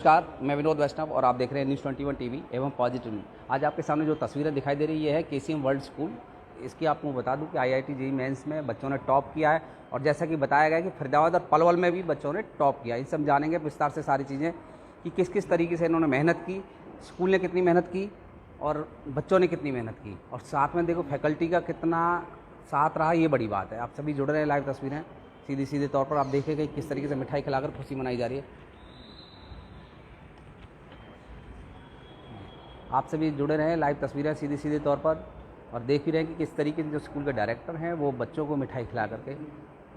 नमस्कार, मैं विनोद वैष्णव और आप देख रहे हैं न्यूज़ 21 टीवी एवं पॉजिटिव न्यूज़। आज आपके सामने जो तस्वीरें दिखाई दे रही है केसीएम वर्ल्ड स्कूल। इसकी आपको बता दूं कि आईआईटी जेईई मेंस में बच्चों ने टॉप किया है और जैसा कि बताया गया कि फरीदाबाद और पलवल में भी बच्चों ने टॉप किया। इन सब जानेंगे विस्तार से सारी चीज़ें कि किस किस तरीके से इन्होंने मेहनत की, स्कूल ने कितनी मेहनत की और बच्चों ने कितनी मेहनत की, और साथ में देखो फैकल्टी का कितना साथ रहा, ये बड़ी बात है। आप सभी जुड़ रहे हैं, लाइव तस्वीरें सीधे तौर पर आप देखेंगे किस तरीके से मिठाई खिलाकर खुशी मनाई जा रही है। आप सभी जुड़े रहे, लाइव तस्वीरें सीधे तौर पर और देख ही रहे हैं कि किस तरीके से जो स्कूल के डायरेक्टर हैं वो बच्चों को मिठाई खिला करके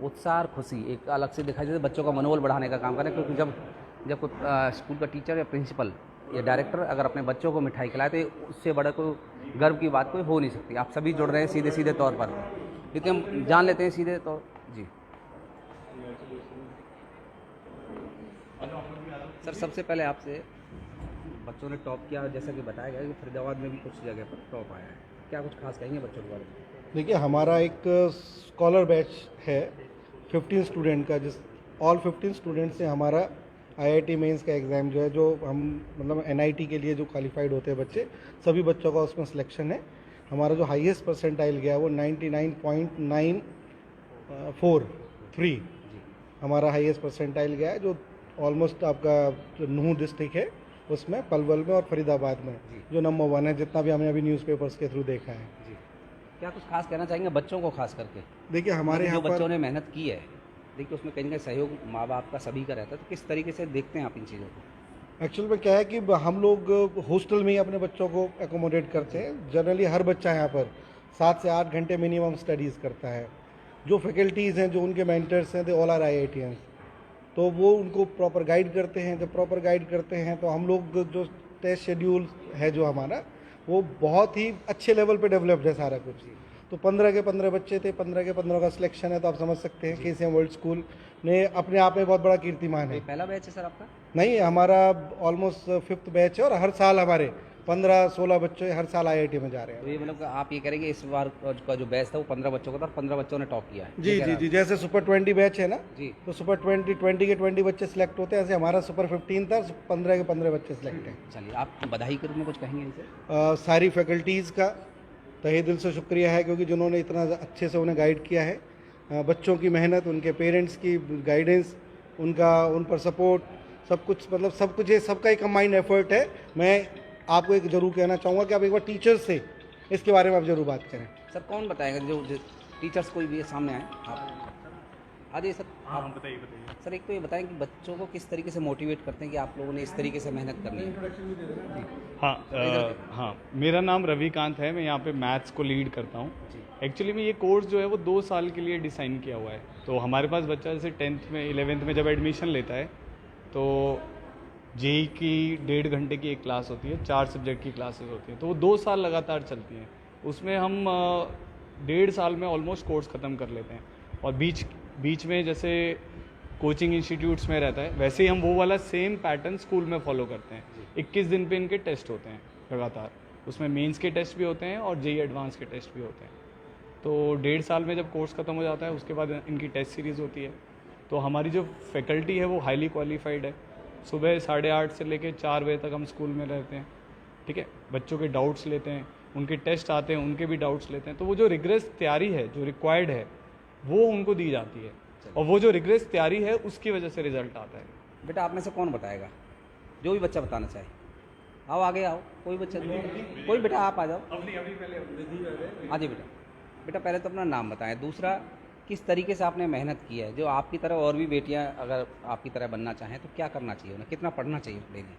उत्साह और खुशी एक अलग से दिखाई देती है। बच्चों का मनोबल बढ़ाने का काम करें, क्योंकि जब कोई स्कूल का टीचर या प्रिंसिपल या डायरेक्टर अगर अपने बच्चों को मिठाई खिलाए तो उससे बड़ा कोई गर्व की बात कोई हो नहीं सकती। आप सभी जुड़ रहे हैं सीधे तौर पर, क्योंकि हम जान लेते हैं सीधे तौर। जी सर, सबसे पहले आपसे, बच्चों ने टॉप किया जैसा कि बताया गया कि फरीदाबाद में भी कुछ जगह पर टॉप आया है, क्या कुछ खास कहेंगे बच्चों के बारे में? देखिए, हमारा एक स्कॉलर बैच है 15 स्टूडेंट का, जिस ऑल 15 स्टूडेंट से हमारा आईआईटी मेंस का एग्ज़ाम जो है, जो हम मतलब एनआईटी के लिए जो क्वालिफाइड होते हैं बच्चे, सभी बच्चों का उसमें सिलेक्शन है। हमारा जो हाईएस्ट परसेंटाइल गया है वो 99.943 हमारा हाईएस्ट परसेंटाइल गया है, जो ऑलमोस्ट आपका जो नूह डिस्ट्रिक्ट है उसमें, पलवल में और फरीदाबाद में जो नंबर 1 है, जितना भी हमने अभी न्यूज़पेपर्स के थ्रू देखा है। जी, क्या कुछ खास कहना चाहेंगे बच्चों को खास करके? देखिए, हमारे यहाँ बच्चों ने मेहनत की है, देखिए उसमें कहीं ना कहीं सहयोग माँ बाप का सभी का रहता है, तो किस तरीके से देखते हैं आप इन चीज़ों को? एक्चुअल में क्या है कि हम लोग हॉस्टल में ही अपने बच्चों को एकोमोडेट करते हैं। जनरली हर बच्चा यहाँ पर 7 से 8 घंटे मिनिमम स्टडीज़ करता है। जो फैकल्टीज़ हैं, जो उनके मेंटर्स हैं, दे ऑल आर IITians, तो वो उनको प्रॉपर गाइड करते हैं। जब प्रॉपर गाइड करते हैं तो हम लोग जो टेस्ट शेड्यूल है जो हमारा, वो बहुत ही अच्छे लेवल पे डेवलप्ड है सारा कुछ। तो 15 के 15 बच्चे थे, 15 के 15 का सिलेक्शन है, तो आप समझ सकते हैं केसीएम वर्ल्ड स्कूल ने अपने आप में बहुत बड़ा कीर्तिमान है। पहला बैच है सर आपका? नहीं, हमारा ऑलमोस्ट 5th बैच है और हर साल हमारे 15-16 बच्चे हर साल आईआईटी में जा रहे हैं। तो ये मतलब आप ये करेंगे इस बार का जो बैच था वो 15 बच्चों का था और 15 बच्चों ने टॉप किया है? जी, जैसे सुपर 20 बैच है ना जी, तो सुपर 20 के 20 बच्चे सिलेक्ट होते हैं, ऐसे हमारा सुपर 15 था, 15 के 15 बच्चे सिलेक्ट हैं। चलिए, आप बधाई के रूप में कुछ कहेंगे इनसे? सारी फैकल्टीज़ का तहे दिल से शुक्रिया है, क्योंकि जिन्होंने इतना अच्छे से उन्हें गाइड किया है। बच्चों की मेहनत, उनके पेरेंट्स की गाइडेंस, उन पर सपोर्ट, सब कुछ, मतलब सब कुछ ये सबका एक कंबाइंड एफर्ट है। मैं आपको एक जरूर कहना चाहूँगा कि आप एक बार टीचर्स से इसके बारे में आप जरूर बात करें। सर, कौन बताएगा? जो टीचर्स कोई भी सामने आए आप आइए सर। हाँ, बताइए। सर, एक तो ये बताएं कि बच्चों को किस तरीके से मोटिवेट करते हैं कि आप लोगों ने इस तरीके से मेहनत करनी है? हाँ, मेरा नाम रविकांत है, मैं यहाँ पे मैथ्स को लीड करता हूँ। एक्चुअली में ये कोर्स जो है वो 2 साल के लिए डिज़ाइन किया हुआ है। तो हमारे पास बच्चा जैसे 10th में 11th में जब एडमिशन लेता है तो जेईई की 1.5 घंटे की एक क्लास होती है, 4 सब्जेक्ट की क्लासेस होती हैं, तो वो 2 साल लगातार चलती हैं। उसमें हम 1.5 साल में ऑलमोस्ट कोर्स ख़त्म कर लेते हैं। और बीच में जैसे कोचिंग इंस्टीट्यूट्स में रहता है, वैसे ही हम वो वाला सेम पैटर्न स्कूल में फॉलो करते हैं। 21 दिन पे इनके टेस्ट होते हैं लगातार, उसमें मेंस के टेस्ट भी होते हैं और जेईई एडवांस के टेस्ट भी होते हैं। तो 1.5 साल में जब कोर्स ख़त्म हो जाता है उसके बाद इनकी टेस्ट सीरीज़ होती है। तो हमारी जो फैकल्टी है वो हाईली क्वालिफाइड है। सुबह 8:30 से लेकर 4 बजे तक हम स्कूल में रहते हैं, ठीक है। बच्चों के डाउट्स लेते हैं, उनके टेस्ट आते हैं, उनके भी डाउट्स लेते हैं। तो वो जो रिग्रेस तैयारी है, जो रिक्वायर्ड है, वो उनको दी जाती है, और वो जो रिग्रेस तैयारी है उसकी वजह से रिजल्ट आता है। बेटा, आप में से कौन बताएगा? जो भी बच्चा बताना चाहे, आओ आगे आओ। कोई बच्चा, कोई बेटा आप आ जाओ। अभी पहले हाँ जी बेटा पहले तो अपना नाम बताएं। दूसरा, किस तरीके से आपने मेहनत की है? जो आपकी तरह और भी बेटियां अगर आपकी तरह बनना चाहें तो क्या करना चाहिए उन्हें, कितना पढ़ना चाहिए डेली?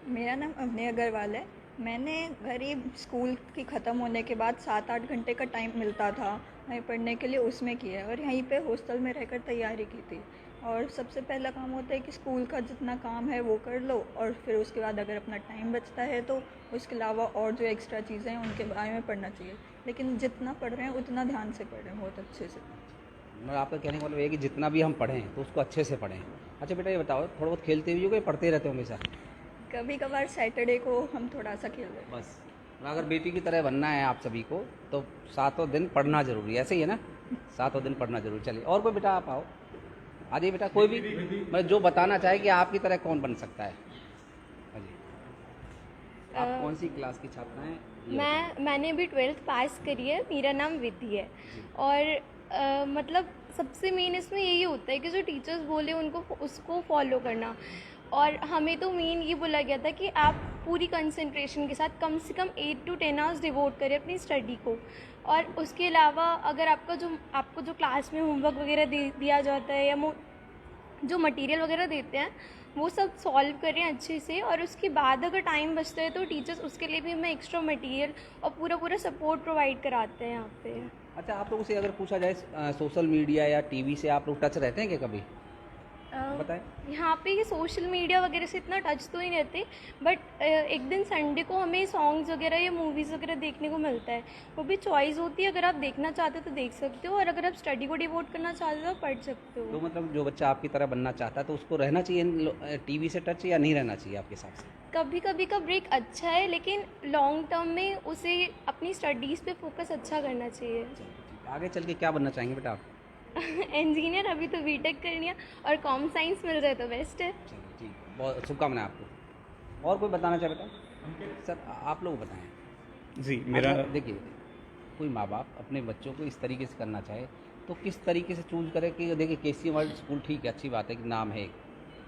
मेरा नाम अवनी अग्रवाल है। मैंने करीब स्कूल की ख़त्म होने के बाद 7-8 घंटे का टाइम मिलता था वहीं पढ़ने के लिए, उसमें किया है। और यहीं पे हॉस्टल में रहकर तैयारी की थी। और सबसे पहला काम होता है कि स्कूल का जितना काम है वो कर लो, और फिर उसके बाद अगर अपना टाइम बचता है तो उसके अलावा और जो एक्स्ट्रा चीज़ें हैं उनके बारे में पढ़ना चाहिए। लेकिन जितना पढ़ रहे हैं उतना ध्यान से पढ़ें, बहुत अच्छे से। मतलब आपका कहने का मतलब ये है कि जितना भी हम पढ़ें तो उसको अच्छे से पढ़ें। अच्छा बेटा, ये बताओ, थोड़ा बहुत खेलते भी हो कि पढ़ते रहते हो हमेशा? कभी कभार सैटरडे को हम थोड़ा सा खेल रहे हैं बस। अगर बेटी की तरह बनना है आप सभी को तो 7 दिन पढ़ना जरूरी है, ऐसे ही है ना? 7 दिन पढ़ना जरूरी। चलिए, और कोई बेटा आप आओ। आ जाइए बेटा, कोई भी मतलब जो बताना चाहे कि आपकी तरह कौन बन सकता है। आप कौन सी क्लास की छात्रा हैं? ये मैंने अभी 12th पास करी है। मेरा नाम विधि है। और मतलब सबसे मेन इसमें यही होता है कि जो टीचर्स बोले उनको उसको फॉलो करना। और हमें तो मेन ये बोला गया था कि आप पूरी कंसंट्रेशन के साथ कम से कम 8 to 10 आवर्स डिवोट करें अपनी स्टडी को। और उसके अलावा अगर आपको जो क्लास में होमवर्क वगैरह दिया जाता है या जो मटेरियल वगैरह देते हैं वो सब सॉल्व करें अच्छे से। और उसके बाद अगर टाइम बचता है तो टीचर्स उसके लिए भी हमें एक्स्ट्रा मटेरियल और पूरा सपोर्ट प्रोवाइड कराते हैं यहाँ पे। अच्छा, आप लोगों से अगर पूछा जाए सोशल मीडिया या टीवी से आप लोग टच रहते हैं क्या कभी? बताएं। यहाँ पे ये सोशल मीडिया वगैरह से इतना टच तो ही नहीं रहते, बट एक दिन संडे को हमें सॉन्ग्स वगैरह या मूवीज़ वगैरह देखने को मिलता है। वो भी चॉइस होती है, अगर आप देखना चाहते हो तो देख सकते हो और अगर आप स्टडी को डिवोट करना चाहते हो तो पढ़ सकते हो। तो मतलब जो बच्चा आपकी तरह बनना चाहता है तो उसको रहना चाहिए टीवी से टच या नहीं रहना चाहिए आपके हिसाब से? कभी कभी का ब्रेक अच्छा है, लेकिन लॉन्ग टर्म में उसे अपनी स्टडीज़ पे फोकस अच्छा करना चाहिए। आगे चल के क्या बनना चाहेंगे बेटा आप? इंजीनियर, अभी तो बीटेक करनी है और कॉम साइंस मिल जाए तो बेस्ट है। चलिए ठीक, बहुत शुभकामनाएं आपको। और कोई बताना चाहे बेटा? सर आप लोग बताएं। जी मेरा अच्छा, देखिए कोई माँ बाप अपने बच्चों को इस तरीके से करना चाहे तो किस तरीके से चूज करे कि देखिए केसीएम वर्ल्ड स्कूल ठीक है, अच्छी बात है कि नाम है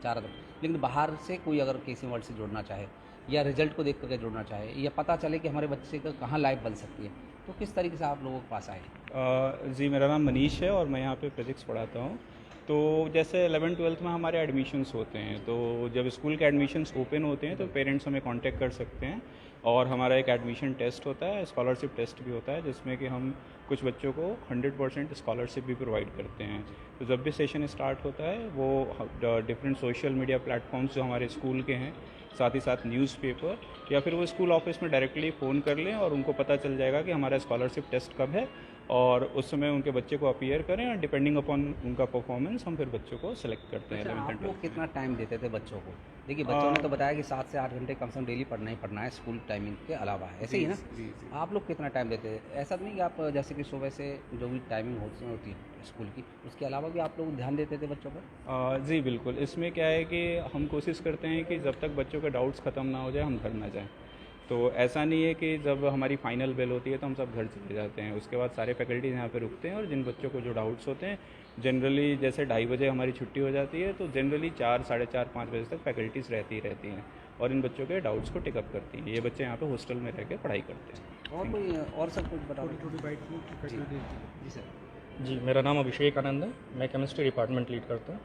चार, लेकिन बाहर से कोई अगर केसीएम वर्ल्ड से जुड़ना चाहे या रिजल्ट को देख करके जुड़ना चाहे या पता चले कि हमारे बच्चे का कहाँ लाइफ बन सकती है, तो किस तरीके से आप लोगों के पास आए? जी मेरा नाम मनीष है और मैं यहाँ पे फिज़िक्स पढ़ाता हूँ। तो जैसे 11th-12th में हमारे एडमिशन्स होते हैं, तो जब स्कूल के एडमिशन्स ओपन होते हैं तो पेरेंट्स हमें कांटेक्ट कर सकते हैं और हमारा एक एडमिशन टेस्ट होता है, स्कॉलरशिप टेस्ट भी होता है, जिसमें कि हम कुछ बच्चों को 100% स्कॉलरशिप भी प्रोवाइड करते हैं। तो जब भी सेशन स्टार्ट होता है वो डिफरेंट सोशल मीडिया प्लेटफॉर्म्स जो हमारे स्कूल के हैं, साथ ही साथ न्यूज़पेपर या फिर वो स्कूल ऑफिस में डायरेक्टली फ़ोन कर लें और उनको पता चल जाएगा कि हमारा स्कॉलरशिप टेस्ट कब है और उस समय उनके बच्चे को अपीयर करें और डिपेंडिंग अपॉन उनका परफॉर्मेंस हम फिर बच्चों को सेलेक्ट करते हैं। अच्छा, 11th आप and लोग 12th। कितना टाइम देते थे बच्चों को? देखिए बच्चों ने तो बताया कि 7 से 8 घंटे कम से कम डेली पढ़ना ही पढ़ना है स्कूल टाइमिंग के अलावा, ऐसे ही ना? जी। आप लोग कितना टाइम देते हैं? ऐसा तो नहीं कि आप जैसे कि सुबह से जो भी टाइमिंग होती है स्कूल की, उसके अलावा भी आप लोग ध्यान देते थे बच्चों पर? जी बिल्कुल, इसमें क्या है कि हम कोशिश करते हैं कि जब तक बच्चों के डाउट्स ख़त्म ना हो जाए हम घर ना जाएं। तो ऐसा नहीं है कि जब हमारी फाइनल बेल होती है तो हम सब घर चले जाते हैं, उसके बाद सारे फैकल्टीज यहाँ पे रुकते हैं और जिन बच्चों को जो डाउट्स होते हैं, जनरली जैसे 2:30 बजे हमारी छुट्टी हो जाती है तो जनरली 4, साढ़े 4, 5 बजे तक फैकल्टीज़ रहती हैं और इन बच्चों के डाउट्स को टिकअप करती हैं। ये बच्चे यहाँ पे हॉस्टल में रह के पढ़ाई करते हैं। और कोई और सब कुछ बता? जी सर। जी मेरा नाम अभिषेक आनंद है, मैं केमिस्ट्री डिपार्टमेंट लीड करता हूँ।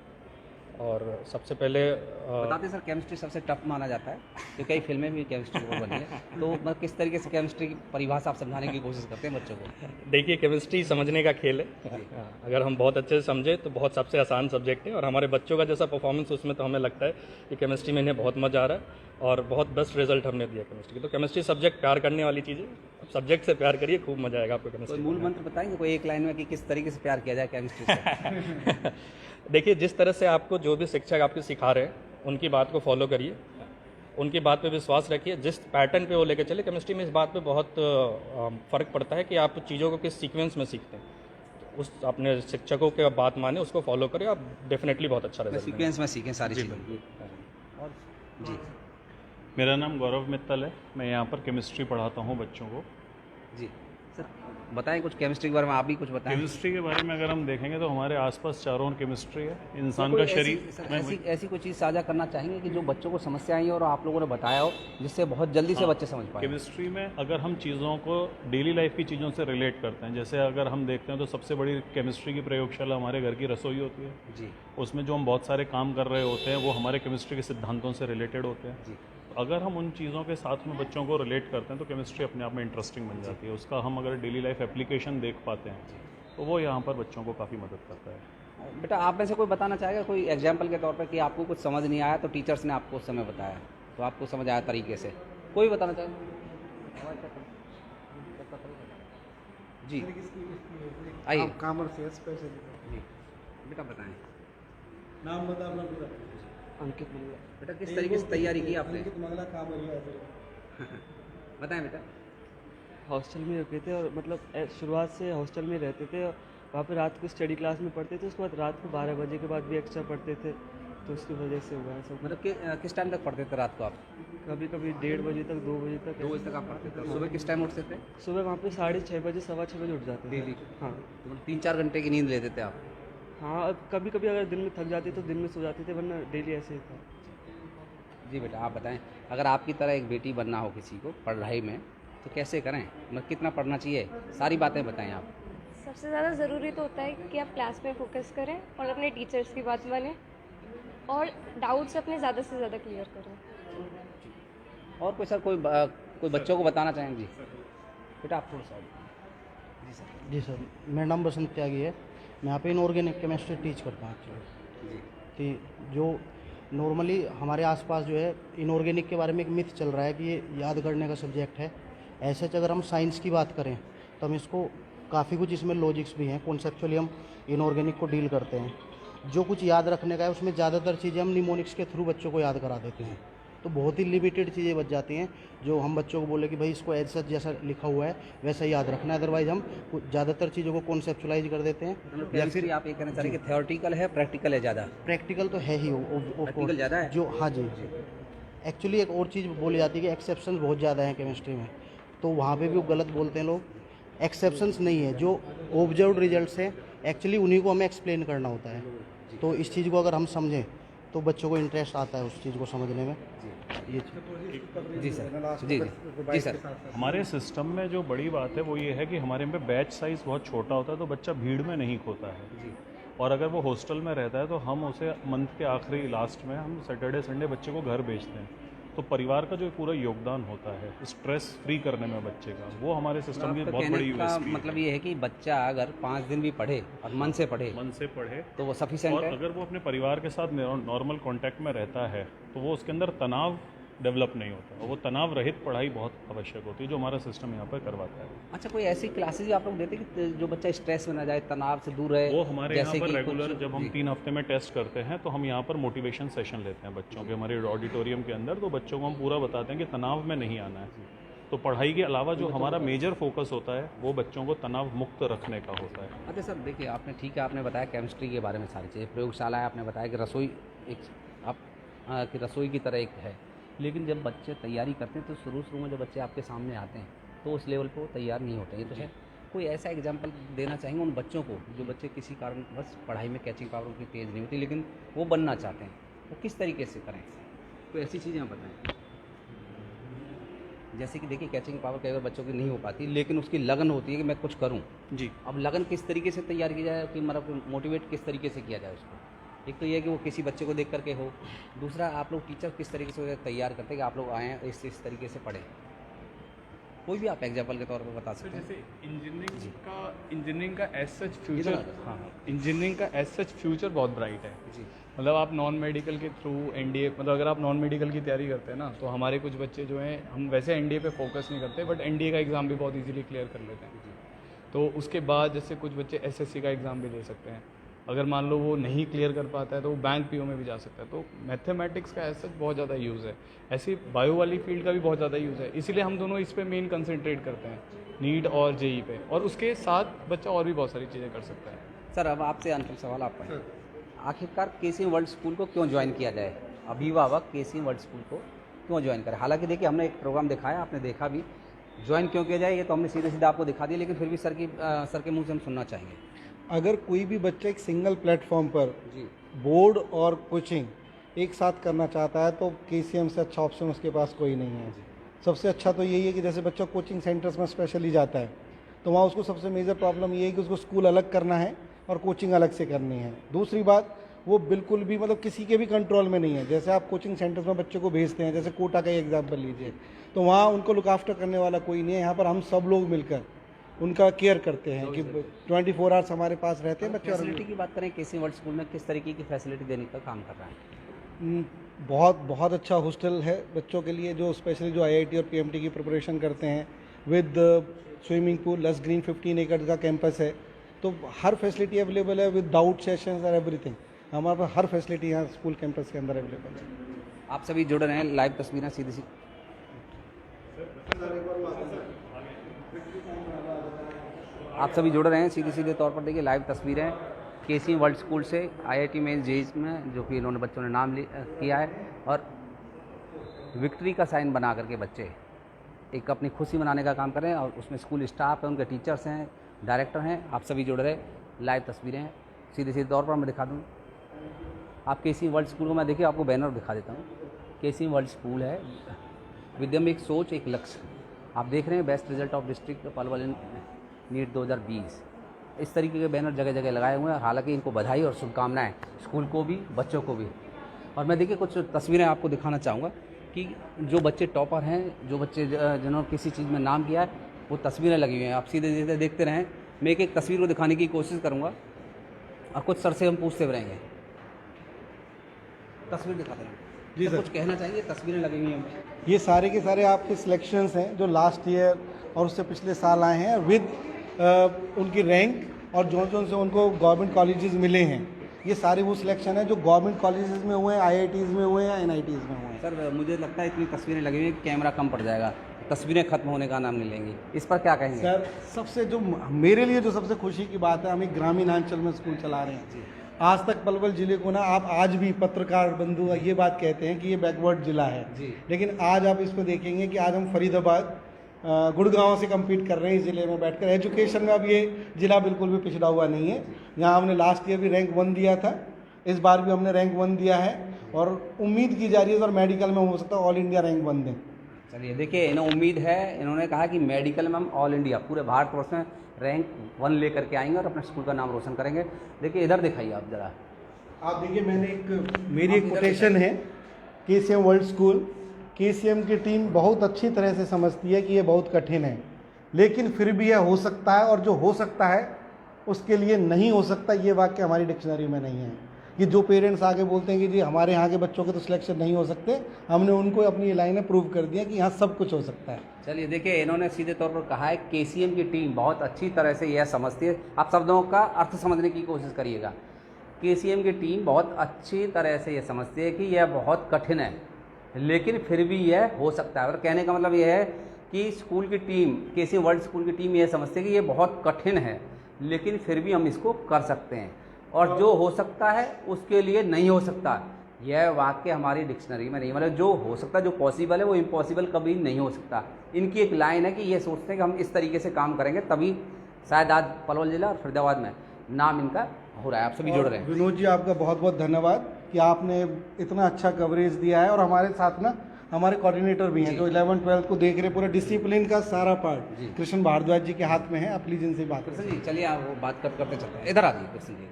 और सबसे पहले बताते सर, केमिस्ट्री सबसे टफ माना जाता है तो कई फिल्में भी केमिस्ट्री को बनी है, तो मतलब किस तरीके से केमिस्ट्री की परिभाषा आप समझाने की कोशिश करते हैं बच्चों को? देखिए केमिस्ट्री समझने का खेल है। अगर हम बहुत अच्छे से समझे तो बहुत सबसे आसान सब्जेक्ट है और हमारे बच्चों का जैसा परफॉर्मेंस उसमें तो हमें लगता है कि केमिस्ट्री में इन्हें बहुत मज़ा आ रहा है और बहुत बेस्ट रिजल्ट हमने दिया केमिस्ट्री की। तो केमिस्ट्री सब्जेक्ट प्यार करने वाली चीज़ है, सब्जेक्ट से प्यार करिए, खूब मज़ा आएगा आपको कोई केमिस्ट्री। मूल मंत्र बताएंगे कोई एक लाइन में कि किस तरीके से प्यार किया जाए केमिस्ट्री से? देखिए जिस तरह से आपको जो भी शिक्षक आपको सिखा रहे हैं उनकी बात को फॉलो करिए, उनकी बात पे विश्वास रखिए, जिस पैटर्न पे वो लेके चले। केमिस्ट्री में इस बात पे बहुत फ़र्क पड़ता है कि आप चीज़ों को किस सीक्वेंस में सीखते हैं। उस अपने शिक्षकों के बात माने, उसको फॉलो करें, आप डेफिनेटली बहुत अच्छा रिजल्ट सीक्वेंस में सीखें सारी चीज़ें। और जी मेरा नाम गौरव मित्तल है, मैं यहाँ पर केमिस्ट्री पढ़ाता हूँ बच्चों को। जी सर, बताएं कुछ केमिस्ट्री के बारे में, आप भी कुछ बताएं। केमिस्ट्री के बारे में अगर हम देखेंगे तो हमारे आसपास चारों ओर केमिस्ट्री है। इंसान कोई का शरीर ऐसी कोई चीज़ साझा करना चाहेंगे कि जो बच्चों को समस्या आई और आप लोगों ने बताया हो जिससे बहुत जल्दी से बच्चे समझ पाए? केमिस्ट्री में अगर हम चीज़ों को डेली लाइफ की चीज़ों से रिलेट करते हैं, जैसे अगर हम देखते हैं तो सबसे बड़ी केमिस्ट्री की प्रयोगशाला हमारे घर की रसोई होती है। जी। उसमें जो हम बहुत सारे काम कर रहे होते हैं वो हमारे केमिस्ट्री के सिद्धांतों से रिलेटेड होते हैं। जी। अगर हम उन चीज़ों के साथ में बच्चों को रिलेट करते हैं तो केमिस्ट्री अपने आप में इंटरेस्टिंग बन जाती है। उसका हम अगर डेली लाइफ एप्लीकेशन देख पाते हैं तो वो यहाँ पर बच्चों को काफ़ी मदद करता है। बेटा आप में से कोई बताना चाहेगा कोई एग्जाम्पल के तौर पर कि आपको कुछ समझ नहीं आया तो टीचर्स ने आपको उस समय बताया तो आपको समझ आया तरीके से, कोई बताना चाहेगा? जी आइए। कॉमर्स है, स्पेशल जी बेटा बताएं। नाम बता अपना पूरा। अंकित मंगला। बेटा किस तरीके से तैयारी की आपने? अंकित मंगला कामरिया बताएं बेटा। हॉस्टल में रुके थे और मतलब शुरुआत से हॉस्टल में रहते थे। वहाँ पे रात को स्टडी क्लास में पढ़ते थे, उसके बाद रात को 12 बजे के बाद भी एक्स्ट्रा पढ़ते थे। तो उसकी वजह से हुआ है सब। मतलब कि किस टाइम तक पढ़ते थे रात को आप? कभी कभी 1:30 बजे तक, 2 बजे तक। 2 बजे तक आप पढ़ते थे? सुबह किस टाइम उठते थे? सुबह वहाँ पे 6:30 बजे, 6:15 बजे उठ जाते थे। डेली? हाँ तो 3-4 घंटे की नींद लेते थे आप? हाँ, कभी कभी अगर दिन में थक जाती तो दिन में सो जाते थे, वरना डेली ऐसे ही था। जी बेटा, आप बताएं, अगर आपकी तरह एक बेटी बनना हो किसी को पढ़ाई में तो कैसे करें? मतलब कितना पढ़ना चाहिए? सारी बातें बताएं आप। सबसे ज़्यादा ज़रूरी तो होता है कि आप क्लास में फोकस करें और अपने टीचर्स की बात मानें और डाउट्स अपने ज़्यादा से ज़्यादा क्लियर करें। और कोई सर, कोई बच्चों को बताना चाहेंगे? जी बेटा, आप थोड़ा सा। जी सर। जी सर, मेरा नाम बसंत त्यागी है। मैं यहाँ पे इनऑर्गेनिक केमिस्ट्री टीच करता हूँ एक्चुअली। जी। तो जो नॉर्मली हमारे आसपास जो है इनऑर्गेनिक के बारे में एक मिथ चल रहा है कि ये याद करने का सब्जेक्ट है। ऐसे अगर हम साइंस की बात करें तो हम इसको काफ़ी कुछ इसमें लॉजिक्स भी हैं, कॉन्सेप्चुअली हम इनऑर्गेनिक को डील करते हैं। जो कुछ याद रखने का है उसमें ज़्यादातर चीज़ें हम निमोनिक्स के थ्रू बच्चों को याद करा देते हैं, तो बहुत ही लिमिटेड चीज़ें बच जाती हैं जो हम बच्चों को बोले कि भाई इसको एज सच जैसा लिखा हुआ है वैसा ही याद रखना है। अदरवाइज हम ज़्यादातर चीज़ों को कॉन्सेप्चुलाइज कर देते हैं। मतलब या फिर आप ये कहना चाह रहे हैं कि थ्योरेटिकल है, प्रैक्टिकल है ज़्यादा? प्रैक्टिकल तो है ही प्रैक्टिकल ज़्यादा है जो। हाँ जी, एक्चुअली एक और चीज़ बोली जाती है कि एक्सेप्शन बहुत ज़्यादा है केमिस्ट्री में, तो वहाँ पे भी वो गलत बोलते हैं लोग। एक्सेप्शंस नहीं है, जो ऑब्जर्व्ड रिजल्ट्स हैं एक्चुअली उन्हीं को हमें एक्सप्लेन करना होता है। तो इस चीज़ को अगर हम समझें तो बच्चों को इंटरेस्ट आता है उस चीज़ को समझने में। ये जी सर। जी सर। हमारे सिस्टम में जो बड़ी बात है वो ये है कि हमारे में बैच साइज़ बहुत छोटा होता है, तो बच्चा भीड़ में नहीं खोता है। और अगर वो हॉस्टल में रहता है तो हम उसे मंथ के आखिरी लास्ट में हम सैटरडे संडे बच्चे को घर भेजते हैं। तो परिवार का जो पूरा योगदान होता है स्ट्रेस फ्री करने में बच्चे का, वो हमारे सिस्टम की बहुत बड़ी यूएसपी है। मतलब ये है कि बच्चा अगर 5 दिन भी पढ़े और मन से पढ़े तो वो सफिशिएंट और है। अगर वो अपने परिवार के साथ नॉर्मल कांटेक्ट में रहता है तो वो उसके अंदर तनाव डेवलप नहीं होता, और वो तनाव रहित पढ़ाई बहुत आवश्यक होती है जो हमारा सिस्टम यहाँ पर करवाता है। अच्छा, कोई ऐसी क्लासेज आप लोग देते हैं कि जो बच्चा स्ट्रेस में ना जाए, तनाव से दूर रहे? वो हमारे यहाँ जैसे पर कि रेगुलर जब हम जी। 3 हफ्ते में टेस्ट करते हैं तो हम यहाँ पर मोटिवेशन सेशन लेते हैं बच्चों के, हमारे ऑडिटोरियम के अंदर। तो बच्चों को हम पूरा बताते हैं कि तनाव में नहीं आना है। तो पढ़ाई के अलावा जो हमारा मेजर फोकस होता है वो बच्चों को तनाव मुक्त रखने का होता है। अच्छा सर, देखिए आपने ठीक है, आपने बताया केमिस्ट्री के बारे में सारी चीज़ें, प्रयोगशाला है, आपने बताया कि रसोई एक कि रसोई की तरह एक है। लेकिन जब बच्चे तैयारी करते हैं तो शुरू में जब बच्चे आपके सामने आते हैं तो उस लेवल पर वो तैयार नहीं होते। ये तो है। कोई ऐसा एग्जाम्पल देना चाहेंगे उन बच्चों को जो बच्चे किसी कारण बस पढ़ाई में कैचिंग पावर उनकी तेज़ नहीं होती लेकिन वो बनना चाहते हैं, वो किस तरीके से करें? कोई ऐसी चीज़ें आप बताएं। जैसे कि देखिए कैचिंग पावर कई बार बच्चों की नहीं हो पाती लेकिन उसकी लगन होती है कि मैं कुछ करूं। जी। अब लगन किस तरीके से तैयार की जाए कि मतलब मोटिवेट किस तरीके से किया जाए उसको? एक तो ये है कि वो किसी बच्चे को देख करके हो, दूसरा आप लोग टीचर किस तरीके से तैयार करते हैं कि आप लोग आएँ इस तरीके से पढ़ें? कोई भी आप एग्जाम्पल के तौर पर बता सकते हैं। जैसे इंजीनियरिंग का एज सच फ्यूचर, हाँ इंजीनियरिंग का एज सच फ्यूचर बहुत ब्राइट है। जी। मतलब आप नॉन मेडिकल के थ्रू एनडीए, मतलब अगर आप नॉन मेडिकल की तैयारी करते हैं ना, तो हमारे कुछ बच्चे जो हैं, हम वैसे एनडीए पे फोकस नहीं करते बट एनडीए का एग्ज़ाम भी बहुत इजीली क्लियर कर लेते हैं। तो उसके बाद जैसे कुछ बच्चे एसएससी का एग्ज़ाम भी दे सकते हैं। अगर मान लो वो नहीं क्लियर कर पाता है तो वो बैंक पीओ में भी जा सकता है। तो मैथमेटिक्स का ऐसा बहुत ज़्यादा यूज़ है, ऐसी बायो वाली फील्ड का भी बहुत ज़्यादा यूज़ है। इसीलिए हम दोनों इस पे मेन कंसंट्रेट करते हैं, नीट और जेई पे, और उसके साथ बच्चा और भी बहुत सारी चीज़ें कर सकता है। सर, अब आपसे अंतिम सवाल आपका है, आखिरकार केसीएम वर्ल्ड स्कूल को क्यों ज्वाइन किया जाए? अभिभावक केसीएम वर्ल्ड स्कूल को क्यों ज्वाइन करें? हालांकि देखिए हमने एक प्रोग्राम दिखाया, आपने देखा भी, ज्वाइन क्यों किया जाए ये तो हमने सीधे आपको दिखा दिया, लेकिन फिर भी सर के मुँह से हम सुनना चाहेंगे। अगर कोई भी बच्चा एक सिंगल प्लेटफॉर्म पर जी। बोर्ड और कोचिंग एक साथ करना चाहता है तो केसीएम से अच्छा ऑप्शन उसके पास कोई नहीं है। सबसे अच्छा तो यही है कि जैसे बच्चा कोचिंग सेंटर्स में स्पेशली जाता है तो वहाँ उसको सबसे मेजर प्रॉब्लम ये है कि उसको स्कूल अलग करना है और कोचिंग अलग से करनी है। दूसरी बात, वो बिल्कुल भी मतलब किसी के भी कंट्रोल में नहीं है। जैसे आप कोचिंग सेंटर्स में बच्चों को भेजते हैं, जैसे कोटा का ही एग्जाम्पल लीजिए, तो वहाँ उनको लुक आफ्टर करने वाला कोई नहीं है। यहाँ पर हम सब लोग मिलकर उनका केयर करते हैं कि 24 आवर्स हमारे पास रहते हैं बच्चे। फैसिलिटी की बात करें, केसीएम वर्ल्ड स्कूल में किस तरीके की फैसिलिटी देने का काम कर रहा है? बहुत अच्छा हॉस्टल है बच्चों के लिए, जो स्पेशली जो आईआईटी और पीएमटी की प्रिपरेशन करते हैं, विद स्विमिंग पूल, लस ग्रीन 15 एकड़ का कैंपस है। तो हर फैसिलिटी अवेलेबल है विद डाउट सेशंस और एवरीथिंग। हमारे पास हर फैसिलिटी यहाँ स्कूल कैंपस के अंदर अवेलेबल है। आप सभी जुड़ रहे हैं, लाइव तस्वीरें सीधी आप सभी जुड़ रहे हैं सीधे तौर पर। देखिए लाइव तस्वीरें केसी वर्ल्ड स्कूल से IIT मेंस जेईई में जो कि इन्होंने बच्चों ने नाम किया है, और विक्ट्री का साइन बना करके बच्चे एक अपनी खुशी मनाने का काम कर रहे हैं। और उसमें स्कूल स्टाफ है, उनके टीचर्स हैं, डायरेक्टर हैं, आप सभी जुड़ रहे। लाइव तस्वीरें हैं, सीधे तौर पर मैं दिखा दूँ आप केसी वर्ल्ड स्कूल को। मैं देखिए आपको बैनर दिखा देता हूँ। केसी वर्ल्ड स्कूल है, विद्या में एक सोच एक लक्ष्य। आप देख रहे हैं best result of district Palwal in NEET 2020। इस तरीके के बैनर जगह जगह लगाए हुए हैं। हालांकि इनको बधाई और शुभकामनाएं स्कूल को भी, बच्चों को भी। और मैं देखिए कुछ तस्वीरें आपको दिखाना चाहूँगा कि जो बच्चे टॉपर हैं, जो बच्चे जिन्होंने किसी चीज़ में नाम किया है, वो तस्वीरें लगी हुई हैं। आप सीधे सीधे देखते रहें, मैं एक एक तस्वीर को दिखाने की कोशिश करूँगा और कुछ सर से हम पूछते भी रहेंगे। तस्वीर दिखाते रहें जी सर। कुछ कहना चाहिए, तस्वीरें लगी हुई हैं। ये सारे के सारे आपके सिलेक्शंस हैं जो लास्ट ईयर और उससे पिछले साल आए हैं विद उनकी रैंक और जो से उनको गवर्नमेंट कॉलेजेस मिले हैं। ये सारे वो सिलेक्शन है जो गवर्नमेंट कॉलेजेस में हुए हैं, IITs में हुए हैं, NITs में हुए हैं। सर मुझे लगता है इतनी तस्वीरें लगी हुई हैं कि कैमरा कम पड़ जाएगा, तस्वीरें खत्म होने का नाम नहीं लेंगी। इस पर क्या कहेंगे? सर सबसे जो मेरे लिए जो सबसे खुशी की बात है, हम एक ग्रामीण अंचल में स्कूल चला रहे हैं। आज तक पलवल जिले को ना, आप आज भी पत्रकार बंधु ये बात कहते हैं कि ये बैकवर्ड जिला है, लेकिन आज आप इसको देखेंगे कि आज हम फरीदाबाद गुड़गांव से compete कर रहे हैं इस ज़िले में बैठकर। एजुकेशन में अब ये ज़िला बिल्कुल भी पिछड़ा हुआ नहीं है। यहाँ हमने लास्ट ईयर भी रैंक 1 दिया था, इस बार भी हमने रैंक 1 दिया है और उम्मीद की जा रही है और मेडिकल में हो सकता है ऑल इंडिया रैंक 1 दें। चलिए देखिए, इन्हें उम्मीद है, इन्होंने कहा कि मेडिकल में हम ऑल इंडिया पूरे भारतवर्ष में रैंक 1 लेकर के आएंगे और अपने स्कूल का नाम रोशन करेंगे। देखिए इधर दिखाइए आप ज़रा। आप देखिए, मेरी एक कोटेशन है, KCM वर्ल्ड स्कूल, KCM की टीम बहुत अच्छी तरह से समझती है कि ये बहुत कठिन है, लेकिन फिर भी यह हो सकता है, और जो हो सकता है उसके लिए नहीं हो सकता, ये वाक्य हमारी डिक्शनरी में नहीं है। कि जो पेरेंट्स आगे बोलते हैं कि जी हमारे यहाँ के बच्चों के तो सिलेक्शन नहीं हो सकते, हमने उनको अपनी ये लाइनें प्रूव कर दिया कि यहाँ सब कुछ हो सकता है। चलिए देखिए, इन्होंने सीधे तौर पर कहा है KCM की टीम बहुत अच्छी तरह से यह समझती है। आप शब्दों का अर्थ समझने की कोशिश करिएगा। KCM की टीम बहुत अच्छी तरह से यह समझती है कि यह बहुत कठिन है, लेकिन फिर भी यह हो सकता है। और कहने का मतलब यह है कि स्कूल की टीम, KCM वर्ल्ड स्कूल की टीम यह समझती है कि यह बहुत कठिन है, लेकिन फिर भी हम इसको कर सकते हैं, और जो हो सकता है उसके लिए नहीं हो सकता। यह वाक्य हमारी डिक्शनरी में नहीं, मतलब जो हो सकता है, जो पॉसिबल है, वो इम्पॉसिबल कभी नहीं हो सकता। इनकी एक लाइन है कि ये सोचते हैं कि हम इस तरीके से काम करेंगे तभी शायद आज पलवल जिला और फरीदाबाद में नाम इनका हो रहा है। आप सभी जुड़ रहे हैं। विनोद जी, आपका बहुत बहुत धन्यवाद कि आपने इतना अच्छा कवरेज दिया है, और हमारे साथ ना हमारे कोऑर्डिनेटर भी हैं जो 11-12 को देख रहे, पूरा डिसिप्लिन का सारा पार्ट कृष्ण भारद्वाज जी के हाथ में है। आप प्लीज इनसे बात कृष्ण जी, चलिए आप वो बात करते चलते हैं। इधर आ जाइए कृष्ण जी।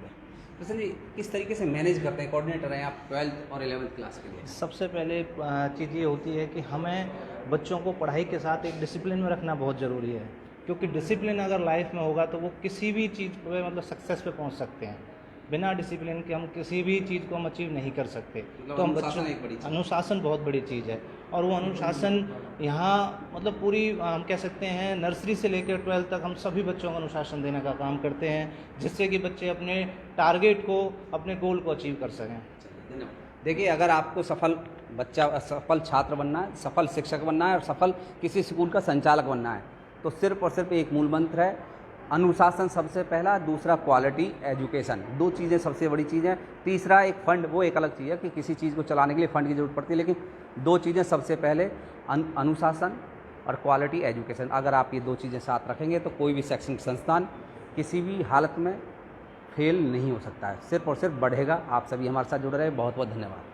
कृष्ण जी, किस तरीके से मैनेज करते हैं, कोऑर्डिनेटर हैं आप 12th और 11th क्लास के लिए? सबसे पहले चीज़ ये होती है कि हमें बच्चों को पढ़ाई के साथ एक डिसिप्लिन में रखना बहुत ज़रूरी है, क्योंकि डिसिप्लिन अगर लाइफ में होगा तो वो किसी भी चीज़ पे मतलब सक्सेस पे पहुंच सकते हैं। बिना डिसिप्लिन के हम किसी भी चीज़ को हम अचीव नहीं कर सकते। तो हम बच्चों, अनुशासन बहुत बड़ी चीज़ है, और वो अनुशासन यहाँ मतलब पूरी हम कह सकते हैं नर्सरी से लेकर 12th तक हम सभी बच्चों को अनुशासन देने का काम करते हैं, जिससे कि बच्चे अपने टारगेट को, अपने गोल को अचीव कर सकें। धन्यवाद। देखिए, अगर आपको सफल बच्चा, सफल छात्र बनना है, सफल शिक्षक बनना है और सफल किसी स्कूल का संचालक बनना है, तो सिर्फ और सिर्फ एक मूल मंत्र है, अनुशासन सबसे पहला, दूसरा क्वालिटी एजुकेशन। 2 चीज़ें सबसे बड़ी चीज़ हैं। तीसरा एक फंड, वो एक अलग चीज़ है कि किसी चीज़ को चलाने के लिए फंड की जरूरत पड़ती है, लेकिन 2 चीज़ें सबसे पहले, अनुशासन और क्वालिटी एजुकेशन। अगर आप ये 2 चीज़ें साथ रखेंगे तो कोई भी शैक्षणिक संस्थान किसी भी हालत में फेल नहीं हो सकता है, सिर्फ और सिर्फ बढ़ेगा। आप सभी हमारे साथ जुड़ रहे हैं, बहुत बहुत धन्यवाद।